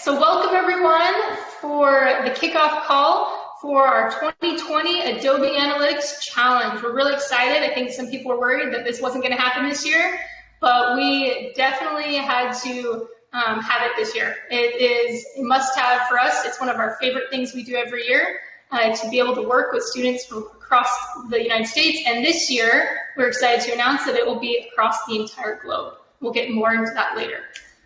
so welcome everyone for the kickoff call for our 2020 Adobe Analytics Challenge. We're really excited. I think some people were worried that this wasn't going to happen this year, but we definitely had to have it this year. It is a must-have for us. It's one of our favorite things we do every year, to be able to work with students from across the United States. And this year, we're excited to announce that it will be across the entire globe. We'll get more into that later.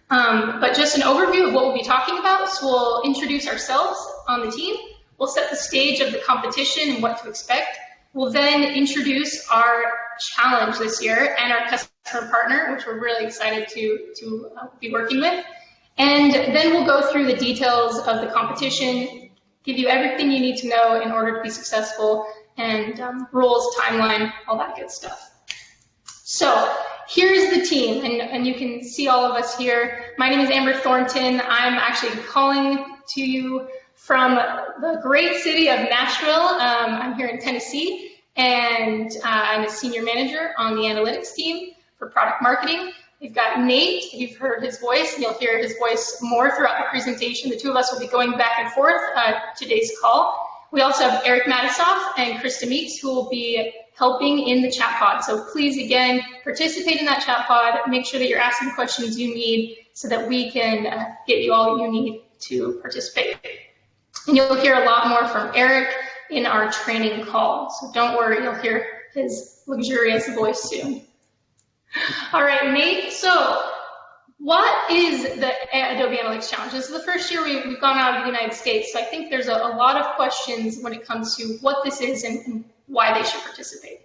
But just an overview of what we'll be talking about. So we'll introduce ourselves on the team. We'll set the stage of the competition and what to expect. We'll then introduce our challenge this year and our customer partner, which we're really excited to be working with. And then we'll go through the details of the competition, give you everything you need to know in order to be successful, and rules, timeline, all that good stuff. So here's the team, and you can see all of us here. My name is Amber Thornton. I'm actually calling to you from the great city of Nashville. I'm here in Tennessee, and I'm a senior manager on the analytics team for product marketing. We've got Nate. You've heard his voice, and you'll hear his voice more throughout the presentation. The two of us will be going back and forth today's call. We also have Eric Matisoff and Krista Meeks, who will be helping in the chat pod. So please, again, participate in that chat pod. Make sure that you're asking the questions you need so that we can get you all you need to participate. And you'll hear a lot more from Eric in our training call. So don't worry, you'll hear his luxurious voice soon. All right, Nate, so what is the Adobe Analytics Challenge? This is the first year we've gone out of the United States, so I think there's a lot of questions when it comes to what this is and why they should participate.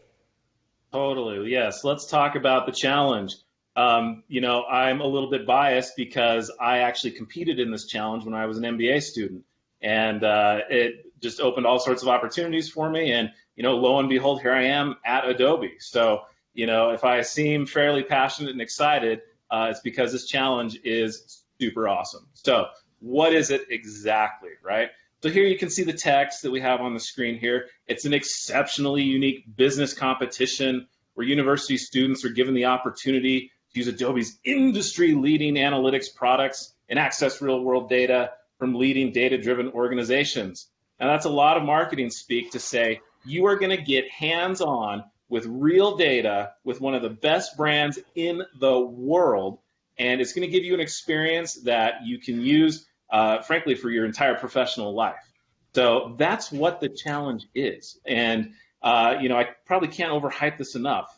Totally, yes. Let's talk about the challenge. You know, I'm a little bit biased because I actually competed in this challenge when I was an MBA student, and it just opened all sorts of opportunities for me, and, you know, lo and behold, here I am at Adobe. So, you know, if I seem fairly passionate and excited, it's because this challenge is super awesome. So what is it exactly, right? So here you can see the text that we have on the screen here. It's an exceptionally unique business competition where university students are given the opportunity to use Adobe's industry-leading analytics products and access real-world data from leading data-driven organizations. Now that's a lot of marketing speak to say you are going to get hands-on with real data with one of the best brands in the world, and it's going to give you an experience that you can use, frankly, for your entire professional life. So that's what the challenge is, and you know, I probably can't overhype this enough.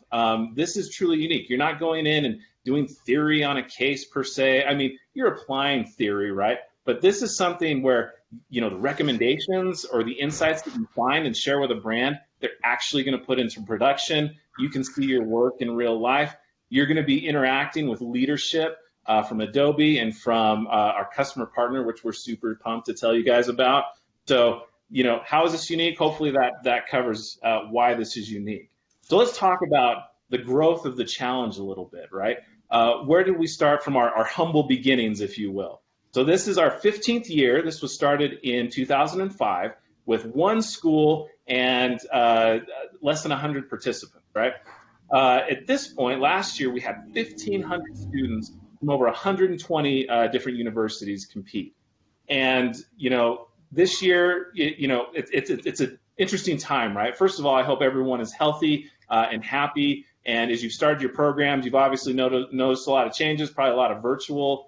This is truly unique. You're not going in and doing theory on a case per se. I mean, you're applying theory, right? But this is something where, you know, the recommendations or the insights that you find and share with a brand, they're actually going to put into production. You can see your work in real life. You're going to be interacting with leadership from Adobe and from our customer partner, which we're super pumped to tell you guys about. So, you know, how is this unique? Hopefully that covers why this is unique. So let's talk about the growth of the challenge a little bit, right? Where did we start from our humble beginnings, if you will? So this is our 15th year. This was started in 2005 with one school and less than 100 participants, right? At this point, last year, we had 1,500 students from over 120 different universities compete. And, you know, this year, you know, it's an interesting time, right? First of all, I hope everyone is healthy and happy. And as you've started your programs, you've obviously noticed a lot of changes, probably a lot of virtual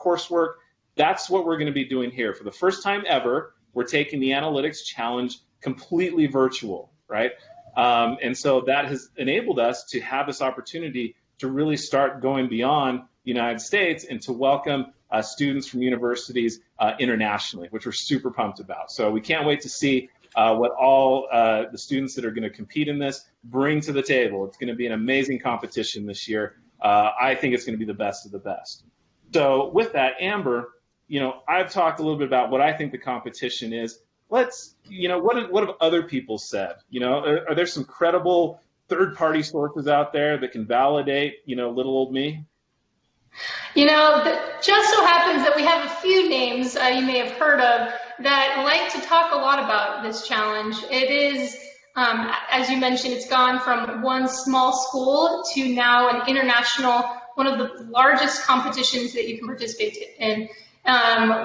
coursework. That's what we're going to be doing here. For the first time ever, we're taking the Analytics Challenge completely virtual, right? And so that has enabled us to have this opportunity to really start going beyond the United States and to welcome students from universities internationally, which we're super pumped about. So we can't wait to see what all the students that are going to compete in this bring to the table. It's going to be an amazing competition this year. I think it's going to be the best of the best. So with that, Amber, you know, I've talked a little bit about what I think the competition is. Let's, you know, what have other people said? You know, are there some credible third-party sources out there that can validate, you know, little old me? You know, just so happens that we have a few names you may have heard of that like to talk a lot about this challenge. It is, as you mentioned, it's gone from one small school to now an international one of the largest competitions that you can participate in.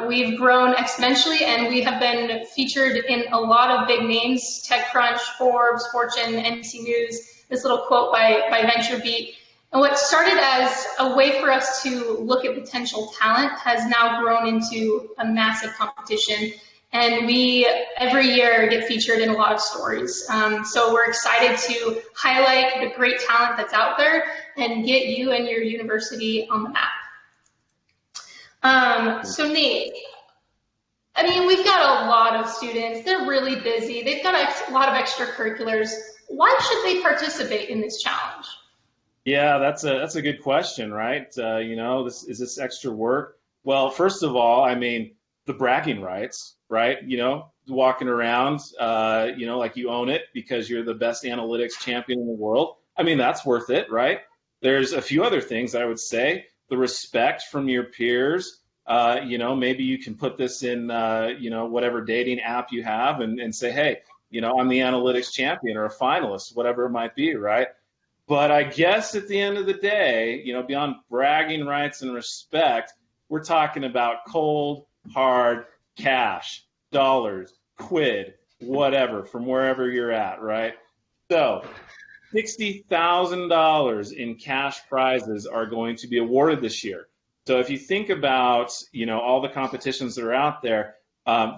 We've grown exponentially, and we have been featured in a lot of big names: TechCrunch, Forbes, Fortune, NBC News. This little quote by VentureBeat. And what started as a way for us to look at potential talent has now grown into a massive competition. And we, every year, get featured in a lot of stories. So we're excited to highlight the great talent that's out there and get you and your university on the map. So Nate, I mean, we've got a lot of students. They're really busy. They've got a lot of extracurriculars. Why should they participate in this challenge? Yeah, that's a good question, right? You know, is this extra work? Well, first of all, I mean, the bragging rights, right? You know, walking around, you know, like you own it because you're the best analytics champion in the world. I mean, that's worth it, right? There's a few other things I would say. The respect from your peers. You know, maybe you can put this in, you know, whatever dating app you have and say, hey, you know, I'm the analytics champion or a finalist, whatever it might be, right? But I guess at the end of the day, you know, beyond bragging rights and respect, we're talking about cold, hard cash, dollars, quid, whatever, from wherever you're at, right? So $60,000 in cash prizes are going to be awarded this year. So if you think about, you know, all the competitions that are out there,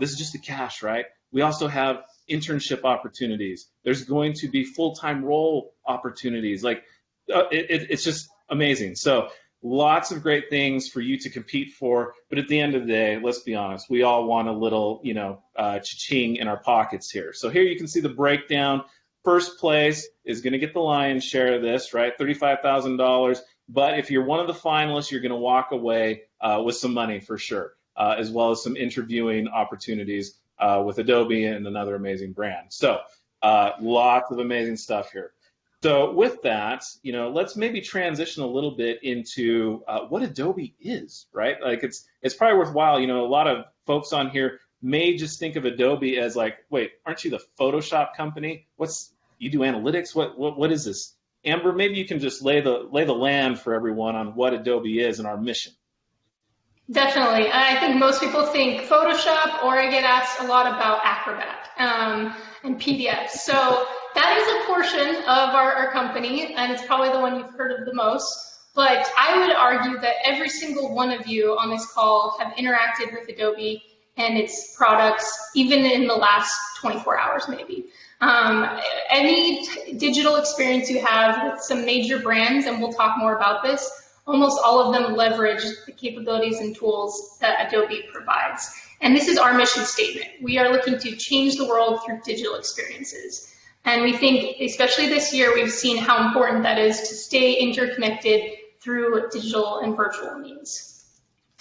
this is just the cash, right? We also have internship opportunities. There's going to be full-time role opportunities. Like, it's just amazing. So lots of great things for you to compete for. But at the end of the day, let's be honest, we all want a little, you know, cha-ching in our pockets here. So here you can see the breakdown. First place is going to get the lion's share of this, right? $35,000. But if you're one of the finalists, you're going to walk away with some money for sure, as well as some interviewing opportunities with Adobe and another amazing brand. So lots of amazing stuff here. So with that, you know, let's maybe transition a little bit into what Adobe is, right? Like it's probably worthwhile. You know, a lot of folks on here may just think of Adobe as like, wait, aren't you the Photoshop company? You do analytics? What is this? Amber, maybe you can just lay the land for everyone on what Adobe is and our mission. Definitely. I think most people think Photoshop, or I get asked a lot about Acrobat and PDFs. So that is a portion of our company, and it's probably the one you've heard of the most. But I would argue that every single one of you on this call have interacted with Adobe and its products, even in the last 24 hours maybe. Any digital experience you have with some major brands, and we'll talk more about this, almost all of them leverage the capabilities and tools that Adobe provides. And this is our mission statement. We are looking to change the world through digital experiences. And we think, especially this year, we've seen how important that is to stay interconnected through digital and virtual means.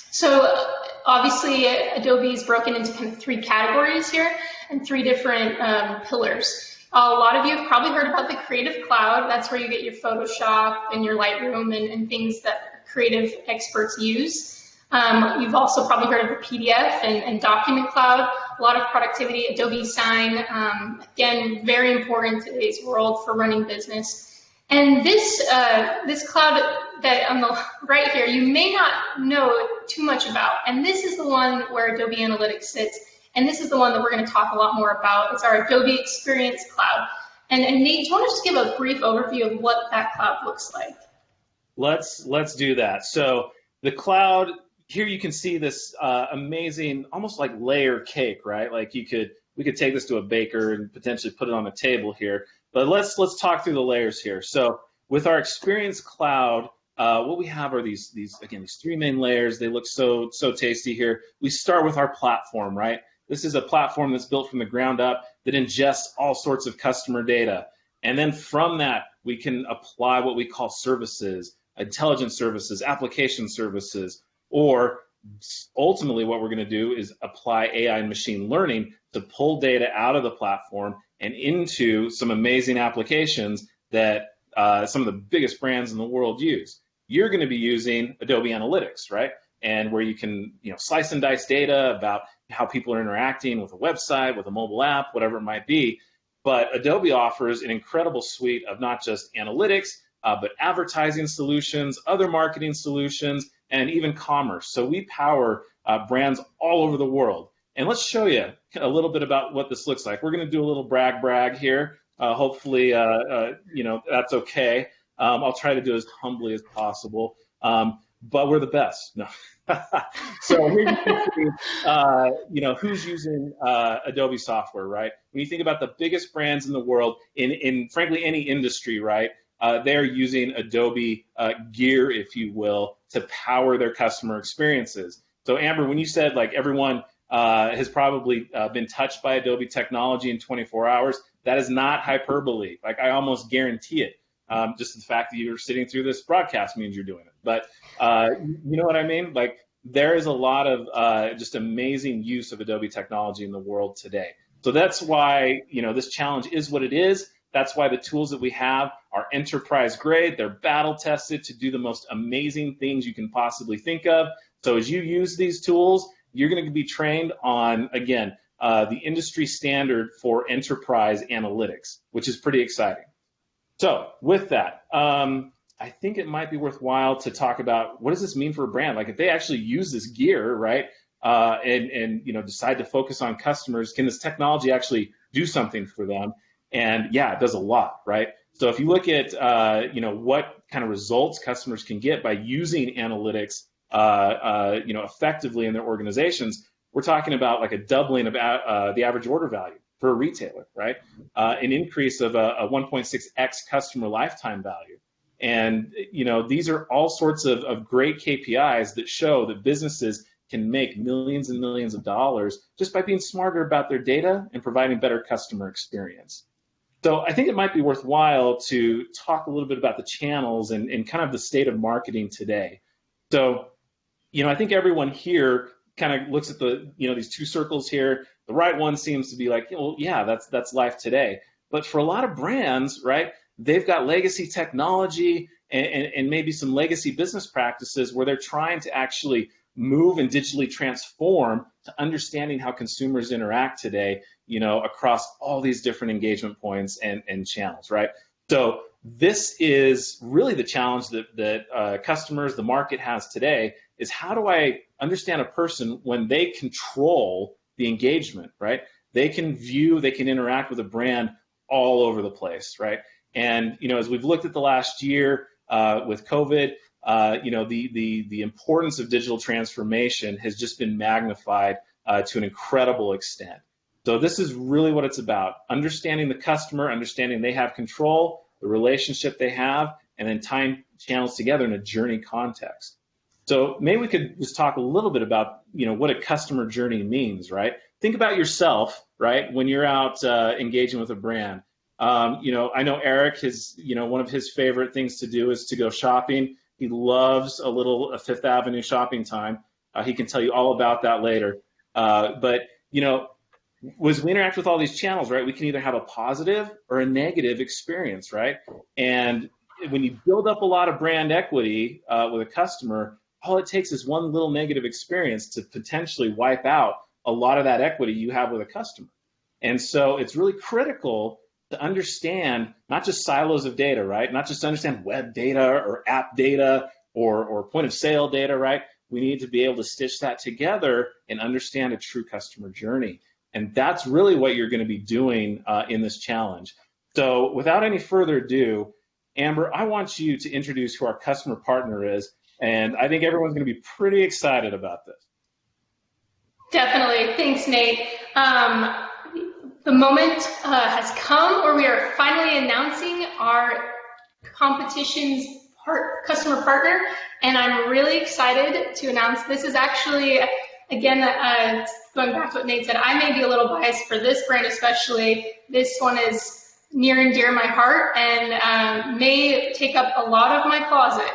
So obviously, Adobe is broken into kind of three categories here and three different pillars. A lot of you have probably heard about the Creative Cloud. That's where you get your Photoshop and your Lightroom and things that creative experts use. You've also probably heard of the PDF and Document Cloud, a lot of productivity, Adobe Sign, again, very important in today's world for running business. And this cloud that on the right here, you may not know too much about, and this is the one where Adobe Analytics sits. And this is the one that we're going to talk a lot more about. It's our Adobe Experience Cloud. And Nate, do you want to just give a brief overview of what that cloud looks like? Let's do that. So the cloud, here you can see this amazing, almost like layer cake, right? Like we could take this to a baker and potentially put it on a table here. But let's talk through the layers here. So with our Experience Cloud, what we have are these three main layers. They look so tasty here. We start with our platform, right? This is a platform that's built from the ground up that ingests all sorts of customer data. And then from that, we can apply what we call services, intelligence services, application services, or ultimately what we're going to do is apply AI and machine learning to pull data out of the platform and into some amazing applications that some of the biggest brands in the world use. You're going to be using Adobe Analytics, right? And where you can, slice and dice data about how people are interacting with a website, with a mobile app, whatever it might be. But Adobe offers an incredible suite of not just analytics, but advertising solutions, other marketing solutions, and even commerce. So we power brands all over the world. And let's show you a little bit about what this looks like. We're going to do a little brag here. Hopefully, that's okay. I'll try to do it as humbly as possible. But we're the best. No. So here you can see, who's using Adobe software, right? When you think about the biggest brands in the world, in frankly any industry, right? They're using Adobe gear, if you will, to power their customer experiences. So Amber, when you said like everyone has probably been touched by Adobe technology in 24 hours, that is not hyperbole. Like I almost guarantee it. Just the fact that you're sitting through this broadcast means you're doing it. But you know what I mean? Like there is a lot of just amazing use of Adobe technology in the world today. So that's why, this challenge is what it is. That's why the tools that we have are enterprise grade. They're battle tested to do the most amazing things you can possibly think of. So as you use these tools, you're going to be trained on, again, the industry standard for enterprise analytics, which is pretty exciting. So with that, I think it might be worthwhile to talk about what does this mean for a brand? Like if they actually use this gear, right, and decide to focus on customers, can this technology actually do something for them? And yeah, it does a lot, right? So if you look at what kind of results customers can get by using analytics, effectively in their organizations, we're talking about like a doubling of the average order value for a retailer, right? An increase of a 1.6x customer lifetime value. And, these are all sorts of great KPIs that show that businesses can make millions and millions of dollars just by being smarter about their data and providing better customer experience. So I think it might be worthwhile to talk a little bit about the channels and kind of the state of marketing today. So, I think everyone here kind of looks at these two circles here. The right one seems to be like, well, yeah, that's life today. But for a lot of brands, right, they've got legacy technology and maybe some legacy business practices where they're trying to actually move and digitally transform to understanding how consumers interact today, across all these different engagement points and channels, right? So this is really the challenge that customers, the market has today, is how do I understand a person when they control the engagement, right? They can view, they can interact with a brand all over the place, right? And, as we've looked at the last year with COVID, the importance of digital transformation has just been magnified to an incredible extent. So this is really what it's about, understanding the customer, understanding they have control, the relationship they have, and then tying channels together in a journey context. So maybe we could just talk a little bit about, what a customer journey means, right? Think about yourself, right, when you're out engaging with a brand. I know Eric is, one of his favorite things to do is to go shopping. He loves a Fifth Avenue shopping time. He can tell you all about that later. But as we interact with all these channels, right, we can either have a positive or a negative experience, right? And when you build up a lot of brand equity with a customer, all it takes is one little negative experience to potentially wipe out a lot of that equity you have with a customer. And so it's really critical to understand not just silos of data, right? Not just understand web data or app data or point of sale data, right? We need to be able to stitch that together and understand a true customer journey. And that's really what you're going to be doing in this challenge. So without any further ado, Amber, I want you to introduce who our customer partner is. And I think everyone's going to be pretty excited about this. Definitely. Thanks, Nate. The moment has come where we are finally announcing our competition's customer partner, and I'm really excited to announce this is actually, again, going back to what Nate said, I may be a little biased for this brand especially. This one is near and dear to my heart and may take up a lot of my closet.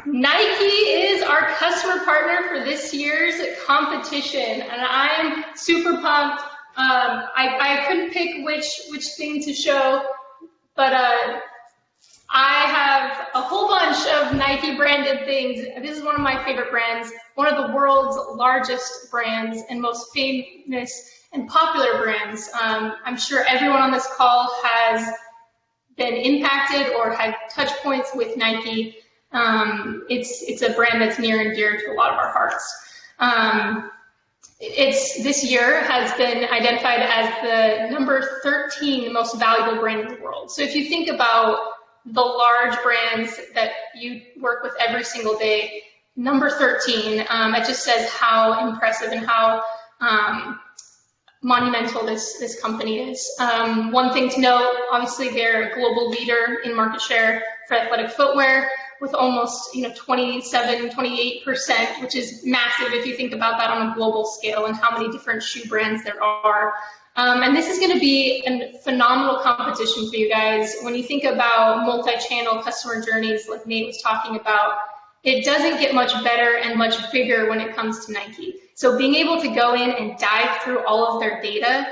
Nike is our customer partner for this year's competition, and I'm super pumped. I couldn't pick which thing to show, but I have a whole bunch of Nike branded things. This is one of my favorite brands, one of the world's largest brands and most famous and popular brands. I'm sure everyone on this call has been impacted or had touch points with Nike, it's a brand that's near and dear to a lot of our hearts. This year has been identified as the number 13 most valuable brand in the world. So if you think about the large brands that you work with every single day, number 13, it just says how impressive and how monumental this company is. One thing to note, obviously they're a global leader in market share for athletic footwear with almost 27, 28%, which is massive if you think about that on a global scale and how many different shoe brands there are. And this is going to be a phenomenal competition for you guys. When you think about multi-channel customer journeys like Nate was talking about, it doesn't get much better and much bigger when it comes to Nike. So being able to go in and dive through all of their data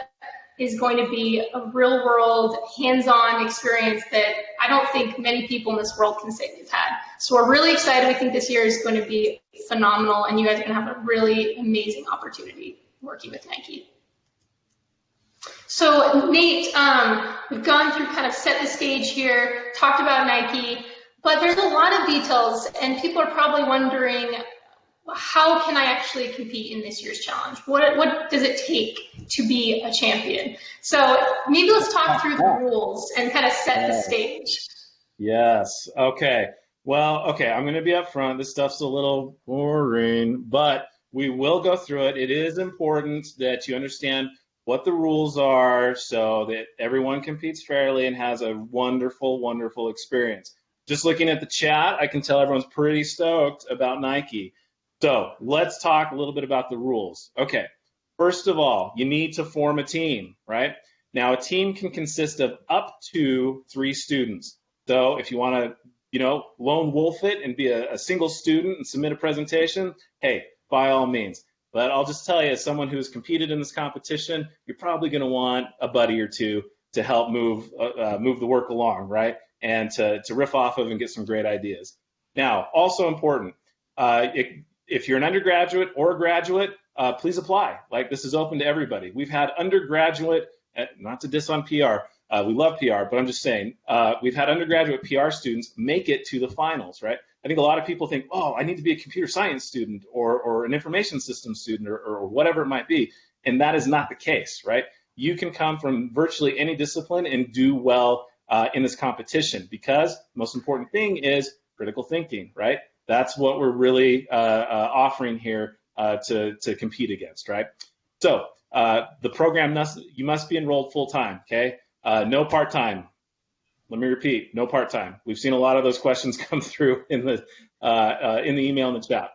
is going to be a real world, hands-on experience that I don't think many people in this world can say they've had. So we're really excited. We think this year is going to be phenomenal, and you guys are going to have a really amazing opportunity working with Nike. So Nate, we've gone through kind of set the stage here, talked about Nike, but there's a lot of details, and people are probably wondering, how can I actually compete in this year's challenge? What does it take to be a champion? So maybe let's talk through the rules and kind of set the stage. Yes. Okay. Well, okay, I'm going to be up front. This stuff's a little boring, but we will go through it. It is important that you understand what the rules are so that everyone competes fairly and has a wonderful, wonderful experience. Just looking at the chat, I can tell everyone's pretty stoked about Nike. So let's talk a little bit about the rules. Okay, first of all, you need to form a team, right? Now, a team can consist of up to 3 students. So if you want to, lone wolf it and be a single student and submit a presentation, hey, by all means. But I'll just tell you, as someone who's competed in this competition, you're probably going to want a buddy or two to help move the work along, right? And to riff off of and get some great ideas. Now, also important, if you're an undergraduate or a graduate, please apply. Like, this is open to everybody. We've had undergraduate, not to diss on PR, we love PR, but I'm just saying, we've had undergraduate PR students make it to the finals, right? I think a lot of people think, oh, I need to be a computer science student or an information systems student or whatever it might be. And that is not the case, right? You can come from virtually any discipline and do well in this competition, because the most important thing is critical thinking, right? That's what we're really offering here to compete against, right? So the program, you must be enrolled full-time, okay? No part-time. Let me repeat, no part-time. We've seen a lot of those questions come through in the email in the chat.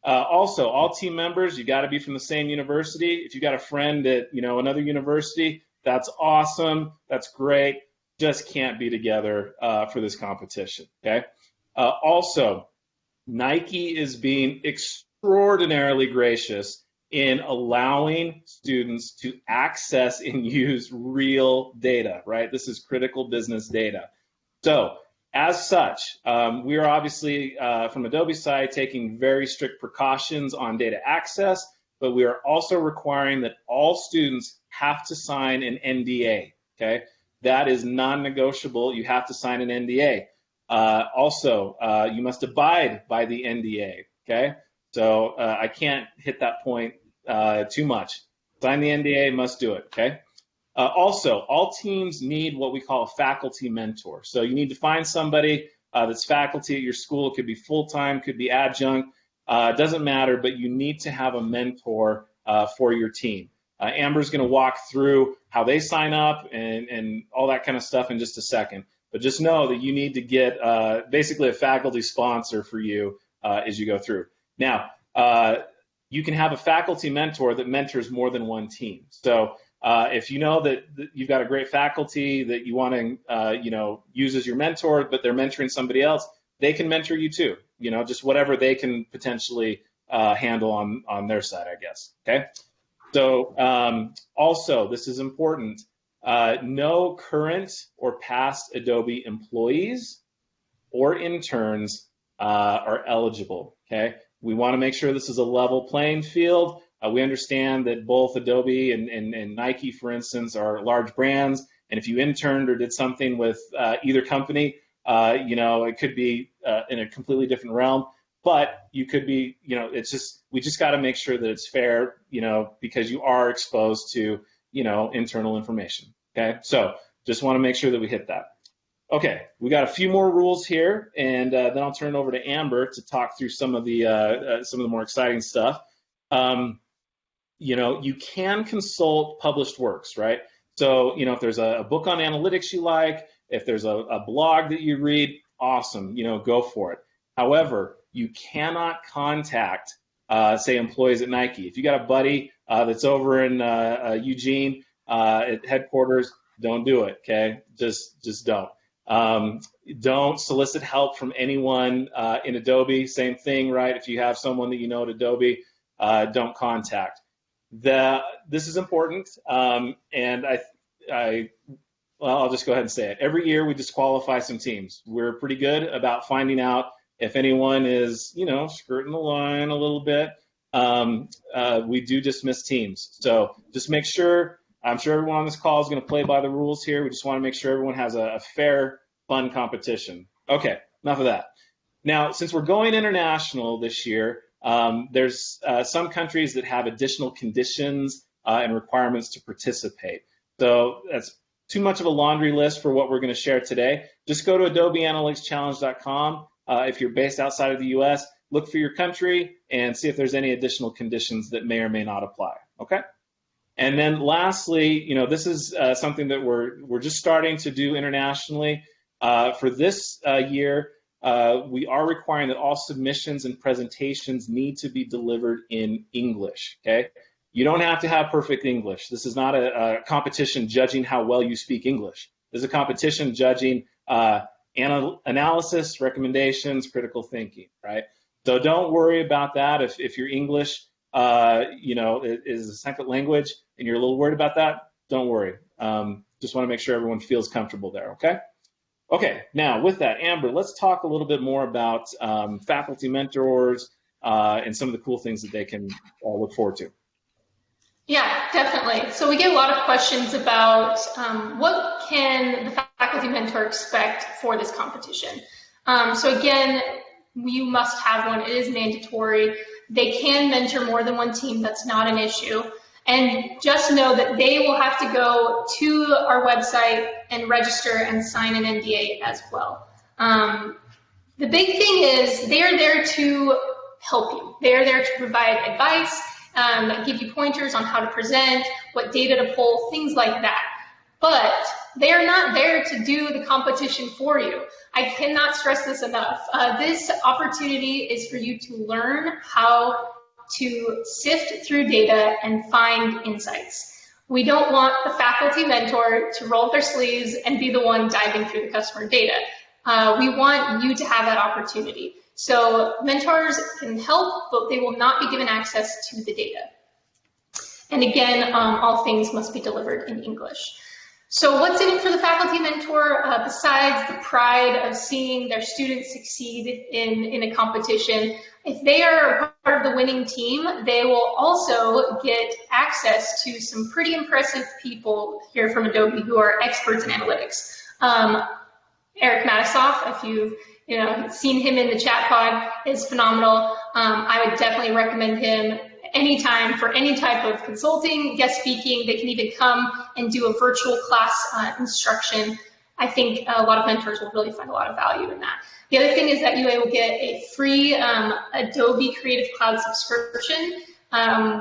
Also, all team members, you got to be from the same university. If you got a friend at another university, that's awesome. That's great. Just can't be together for this competition, okay? Also, Nike is being extraordinarily gracious in allowing students to access and use real data, right? This is critical business data. So, as such, we are obviously, from Adobe's side, taking very strict precautions on data access, but we are also requiring that all students have to sign an NDA, okay? That is non-negotiable. You have to sign an NDA. Also, you must abide by the NDA, okay? So I can't hit that point too much. Sign the NDA, must do it, okay? Also, all teams need what we call a faculty mentor. So you need to find somebody that's faculty at your school. It could be full-time, could be adjunct, doesn't matter, but you need to have a mentor for your team. Amber's going to walk through how they sign up and all that kind of stuff in just a second. But just know that you need to get basically a faculty sponsor for you as you go through. Now, you can have a faculty mentor that mentors more than one team. So if you know that you've got a great faculty that you want to use as your mentor, but they're mentoring somebody else, they can mentor you too. Just whatever they can potentially handle on their side, I guess. Okay. So also, this is important. No current or past Adobe employees or interns are eligible, okay? We want to make sure this is a level playing field. We understand that both Adobe and Nike, for instance, are large brands, And if you interned or did something with either company, it could be in a completely different realm, but you could be, we just got to make sure that it's fair, because you are exposed to, internal information. Okay, so just want to make sure that we hit that. Okay, we got a few more rules here, and then I'll turn it over to Amber to talk through some of the more exciting stuff. You can consult published works, right? So, if there's a book on analytics you like, if there's a blog that you read, awesome, go for it. However, you cannot contact, say, employees at Nike. If you got a buddy that's over in Eugene at headquarters, don't do it, okay? Just don't. Don't solicit help from anyone in Adobe. Same thing, right? If you have someone that you know at Adobe, don't contact. This is important, and I'll just go ahead and say it. Every year we disqualify some teams. We're pretty good about finding out if anyone is, skirting the line a little bit. We do dismiss teams. So just make sure, I'm sure everyone on this call is going to play by the rules here. We just want to make sure everyone has a fair, fun competition. Okay, enough of that. Now, since we're going international this year, there's some countries that have additional conditions and requirements to participate. So that's too much of a laundry list for what we're going to share today. Just go to adobeanalyticschallenge.com. If you're based outside of the US, look for your country and see if there's any additional conditions that may or may not apply, okay? And then lastly, this is something that we're just starting to do internationally. For this year, we are requiring that all submissions and presentations need to be delivered in English, okay? You don't have to have perfect English. This is not a competition judging how well you speak English. This is a competition judging analysis, recommendations, critical thinking, right? So don't worry about that. If your English, is a second language and you're a little worried about that, don't worry. Just want to make sure everyone feels comfortable there, okay? Okay, now with that, Amber, let's talk a little bit more about faculty mentors and some of the cool things that they can look forward to. Yeah, definitely. So we get a lot of questions about what can the faculty mentor expect for this competition. So again, you must have one. It is mandatory. They can mentor more than one team. That's not an issue. And just know that they will have to go to our website and register and sign an NDA as well. The big thing is they're there to help you. They're there to provide advice, give you pointers on how to present, what data to pull, things like that. But they are not there to do the competition for you. I cannot stress this enough. This opportunity is for you to learn how to sift through data and find insights. We don't want the faculty mentor to roll up their sleeves and be the one diving through the customer data. We want you to have that opportunity. So mentors can help, but they will not be given access to the data. And again, all things must be delivered in English. So what's in it for the faculty mentor besides the pride of seeing their students succeed in a competition? If they are part of the winning team, they will also get access to some pretty impressive people here from Adobe who are experts in analytics. Eric Matisoff, if you've seen him in the chat pod, is phenomenal. I would definitely recommend him anytime for any type of consulting, guest speaking. They can even come and do a virtual class instruction. I think a lot of mentors will really find a lot of value in that. The other thing is that you will get a free Adobe Creative Cloud subscription,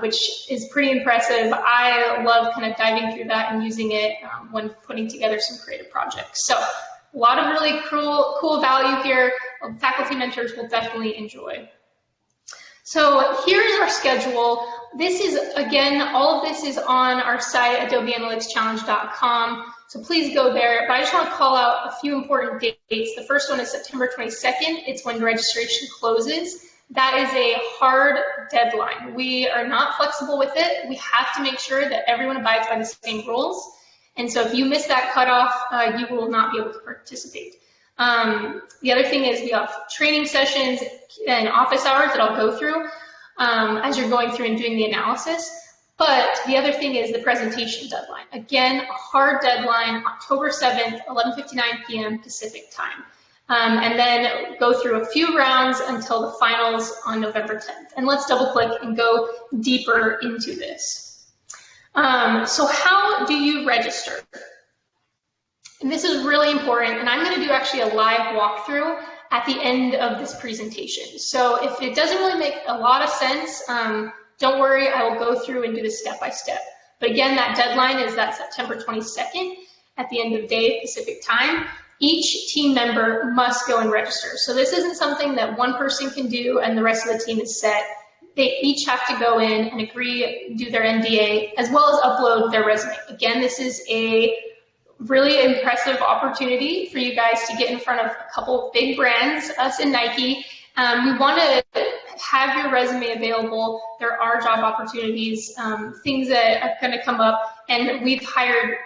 which is pretty impressive. I love kind of diving through that and using it when putting together some creative projects. So a lot of really cool value here. Faculty mentors will definitely enjoy. So here's our schedule. This is, again, all of this is on our site, adobeanalyticschallenge.com. So please go there. But I just want to call out a few important dates. The first one is September 22nd. It's when registration closes. That is a hard deadline. We are not flexible with it. We have to make sure that everyone abides by the same rules. And so if you miss that cutoff, you will not be able to participate. The other thing is we have training sessions and office hours that I'll go through as you're going through and doing the analysis. But the other thing is the presentation deadline. Again, a hard deadline, October 7th, 11:59 p.m. Pacific time. And then go through a few rounds until the finals on November 10th. And let's double click and go deeper into this. So how do you register? And this is really important, and I'm going to do actually a live walkthrough at the end of this presentation. So if it doesn't really make a lot of sense, don't worry, I will go through and do this step by step. But again, that deadline is that September 22nd at the end of the day Pacific time. Each team member must go and register. So this isn't something that one person can do and the rest of the team is set. They each have to go in and agree, do their NDA, as well as upload their resume. Again, this is a really impressive opportunity for you guys to get in front of a couple of big brands, us and Nike. We want to have your resume available. There are job opportunities, things that are going to come up, and we've hired,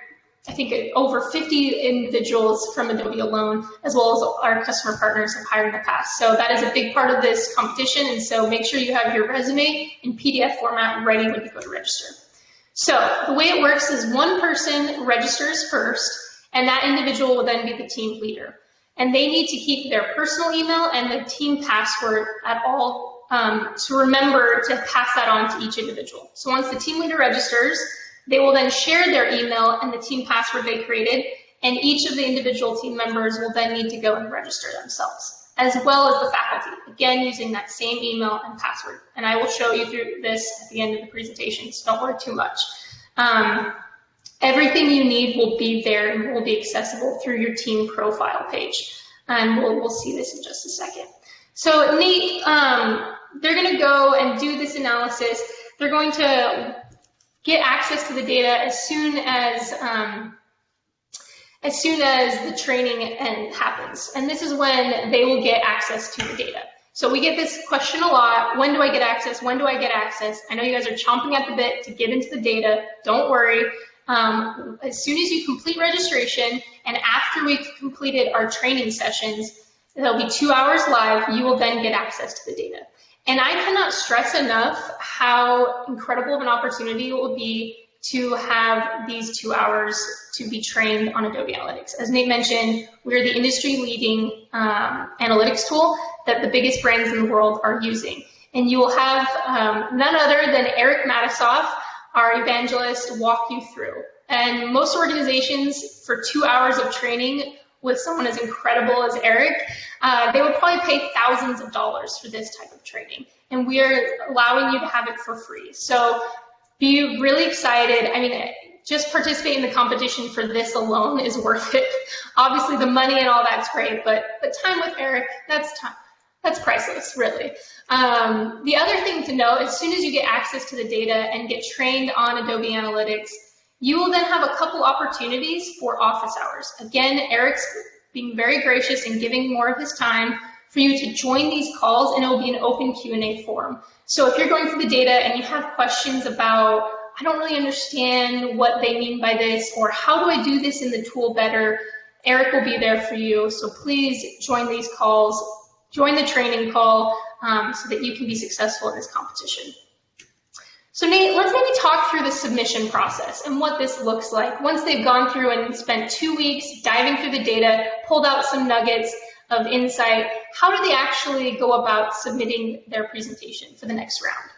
I think, over 50 individuals from Adobe alone, as well as our customer partners have hired in the past. So that is a big part of this competition, and so make sure you have your resume in PDF format ready when you go to register. So the way it works is one person registers first, and that individual will then be the team leader. And they need to keep their personal email and the team password at all to remember to pass that on to each individual. So once the team leader registers, they will then share their email and the team password they created, and each of the individual team members will then need to go and register themselves, as well as the faculty, again using that same email and password. And I will show you through this at the end of the presentation, so don't worry too much. Everything you need will be there and will be accessible through your team profile page. And we'll see this in just a second. So Nate, they're going to go and do this analysis. They're going to get access to the data as soon as the training happens. And this is when they will get access to the data. So we get this question a lot. When do I get access? When do I get access? I know you guys are chomping at the bit to get into the data. Don't worry. As soon as you complete registration and after we've completed our training sessions, there'll be 2 hours live, you will then get access to the data. And I cannot stress enough how incredible of an opportunity it will be to have these 2 hours to be trained on Adobe Analytics. As Nate mentioned, we're the industry-leading analytics tool that the biggest brands in the world are using. And you will have none other than Eric Matisoff, our evangelist, walk you through. And most organizations, for 2 hours of training with someone as incredible as Eric, they would probably pay thousands of dollars for this type of training. And we are allowing you to have it for free. So be really excited. I mean, just participate in the competition for this alone is worth it. Obviously, the money and all that's great, but time with Eric, that's priceless, really. The other thing to know, as soon as you get access to the data and get trained on Adobe Analytics, you will then have a couple opportunities for office hours. Again, Eric's being very gracious and giving more of his time for you to join these calls, and it will be an open Q&A forum. So if you're going through the data and you have questions about, I don't really understand what they mean by this, or how do I do this in the tool better, Eric will be there for you. So please join these calls, join the training call so that you can be successful in this competition. So Nate, let's maybe talk through the submission process and what this looks like. Once they've gone through and spent 2 weeks diving through the data, pulled out some nuggets of insight, how do they actually go about submitting their presentation for the next round?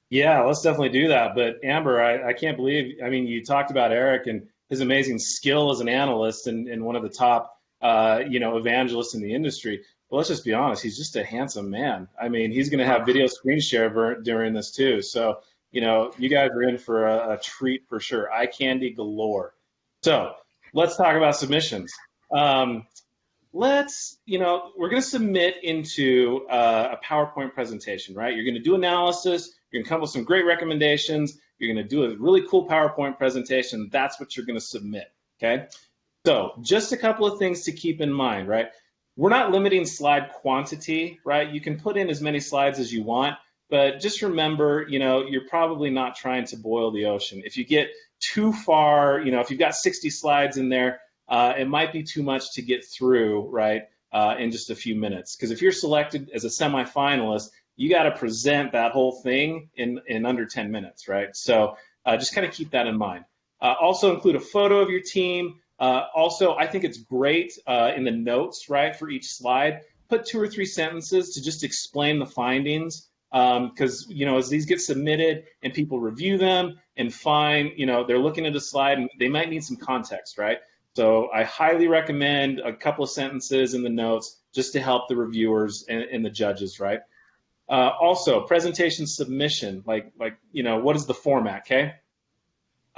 Yeah, let's definitely do that. But Amber, I can't believe, I mean, you talked about Eric and his amazing skill as an analyst and one of the top, evangelists in the industry. Well, let's just be honest, he's just a handsome man. I mean, he's going to have video screen share during this too. So, you guys are in for a treat for sure. Eye candy galore. So let's talk about submissions. We're going to submit into a PowerPoint presentation, right? You're going to do analysis. You're going to come up with some great recommendations. You're going to do a really cool PowerPoint presentation. That's what you're going to submit, okay? So just a couple of things to keep in mind, right? We're not limiting slide quantity, right? You can put in as many slides as you want, but just remember, you're probably not trying to boil the ocean. If you get too far, if you've got 60 slides in there, it might be too much to get through, right, in just a few minutes. Because if you're selected as a semifinalist, you got to present that whole thing in under 10 minutes, right? So just kind of keep that in mind. Also include a photo of your team. Also, I think it's great in the notes, right, for each slide, put 2 or 3 sentences to just explain the findings, because, as these get submitted and people review them and find, they're looking at a slide and they might need some context, right? So I highly recommend a couple of sentences in the notes just to help the reviewers and the judges, right? Also, presentation submission, like what is the format, okay?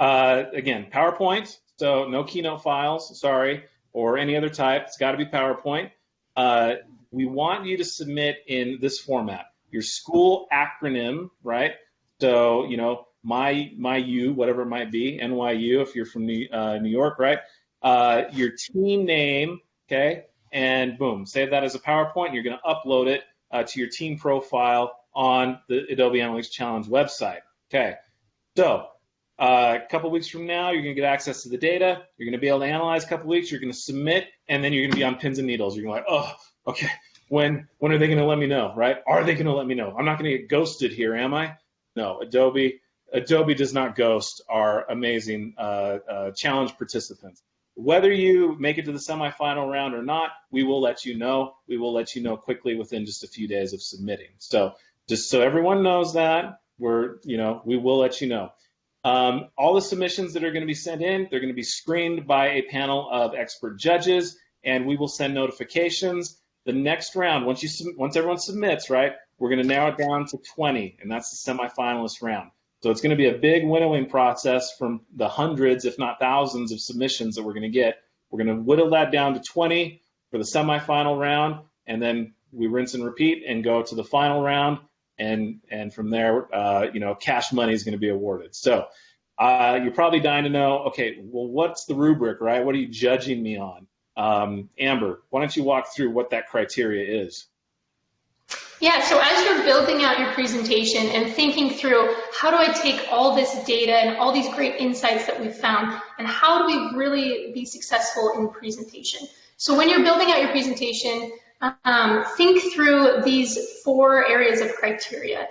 Again, PowerPoint, so no Keynote files, sorry, or any other type. It's got to be PowerPoint. We want you to submit in this format. Your school acronym, right? So, my U, whatever it might be, NYU if you're from New York, right? Your team name, okay? And boom, save that as a PowerPoint. You're going to upload it to your team profile on the Adobe Analytics Challenge website. Okay, so a couple weeks from now, you're going to get access to the data. You're going to be able to analyze a couple weeks. You're going to submit, and then you're going to be on pins and needles. You're going to be like, oh, okay, when are they going to let me know, right? Are they going to let me know? I'm not going to get ghosted here, am I? No, Adobe does not ghost our amazing challenge participants. Whether you make it to the semifinal round or not, we will let you know. We will let you know quickly within just a few days of submitting. So just so everyone knows that, we will let you know. All the submissions that are going to be sent in, they're going to be screened by a panel of expert judges, and we will send notifications. The next round, once everyone submits, right, we're going to narrow it down to 20, and that's the semifinalist round. So it's going to be a big winnowing process from the hundreds, if not thousands, of submissions that we're going to get. We're going to whittle that down to 20 for the semifinal round, and then we rinse and repeat and go to the final round, and from there, cash money is going to be awarded. So you're probably dying to know, okay, well, what's the rubric, right? What are you judging me on? Amber, why don't you walk through what that criteria is? Yeah, so as you're building out your presentation and thinking through how do I take all this data and all these great insights that we've found, and how do we really be successful in presentation? So when you're building out your presentation, think through these 4 areas of criteria.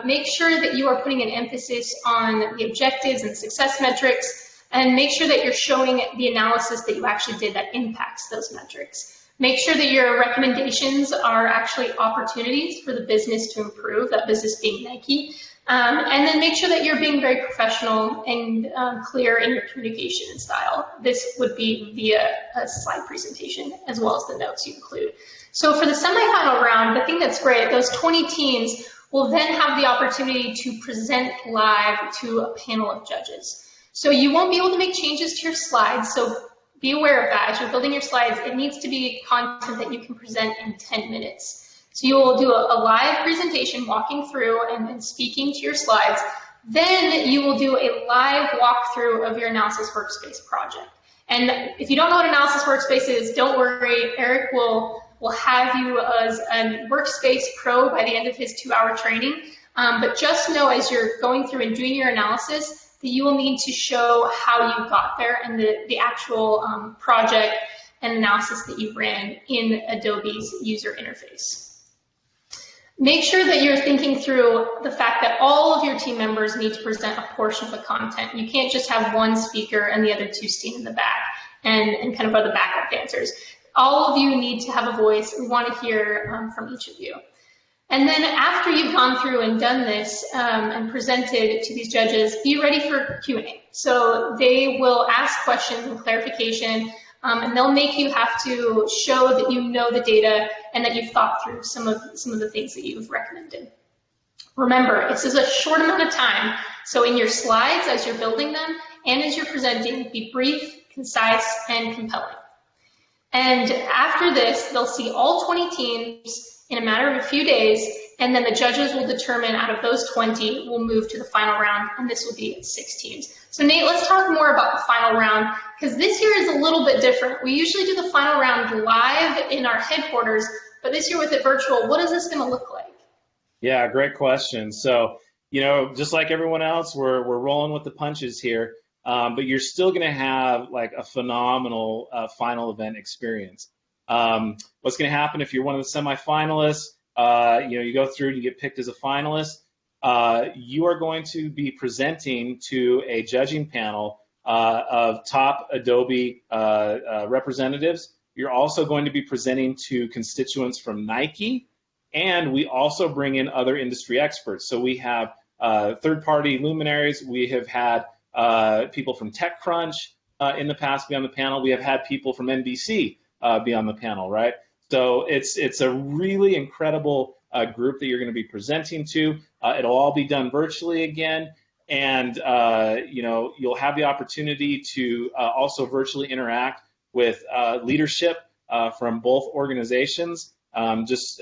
Make sure that you are putting an emphasis on the objectives and success metrics, and make sure that you're showing the analysis that you actually did that impacts those metrics. Make sure that your recommendations are actually opportunities for the business to improve, that business being Nike. And then make sure that you're being very professional and clear in your communication style. This would be via a slide presentation as well as the notes you include. So for the semifinal round, the thing that's great, those 20 teams will then have the opportunity to present live to a panel of judges. So you won't be able to make changes to your slides, so be aware of that. As you're building your slides, it needs to be content that you can present in 10 minutes. So you will do a live presentation walking through and speaking to your slides. Then you will do a live walkthrough of your analysis workspace project. And if you don't know what analysis workspace is, don't worry. Eric will have you as a workspace pro by the end of his 2-hour training. But just know as you're going through and doing your analysis, that you will need to show how you got there and the actual project and analysis that you ran in Adobe's user interface. Make sure that you're thinking through the fact that all of your team members need to present a portion of the content. You can't just have one speaker and the other 2 stand in the back and kind of are the backup dancers. All of you need to have a voice. We want to hear from each of you. And then after you've gone through and done this and presented to these judges, be ready for Q&A. So they will ask questions and clarification, and they'll make you have to show that you know the data and that you've thought through some of the things that you've recommended. Remember, this is a short amount of time, so in your slides as you're building them and as you're presenting, be brief, concise, and compelling. And after this, they'll see all 20 teams in a matter of a few days, and then the judges will determine out of those 20 will move to the final round, and this will be 6 teams. So Nate, let's talk more about the final round, because this year is a little bit different. We usually do the final round live in our headquarters, but this year with it virtual, what is this going to look like? Yeah, great question. So, just like everyone else, we're rolling with the punches here, but you're still going to have like a phenomenal final event experience. What's going to happen if you're one of the semifinalists? You go through and you get picked as a finalist. you are going to be presenting to a judging panel of top Adobe representatives. You're also going to be presenting to constituents from Nike, and we also bring in other industry experts. So we have third-party luminaries. We have had people from TechCrunch in the past be on the panel. We have had people from NBC be on the panel, right? So it's a really incredible group that you're going to be presenting to. It'll all be done virtually again, and you'll have the opportunity to also virtually interact with leadership from both organizations. Last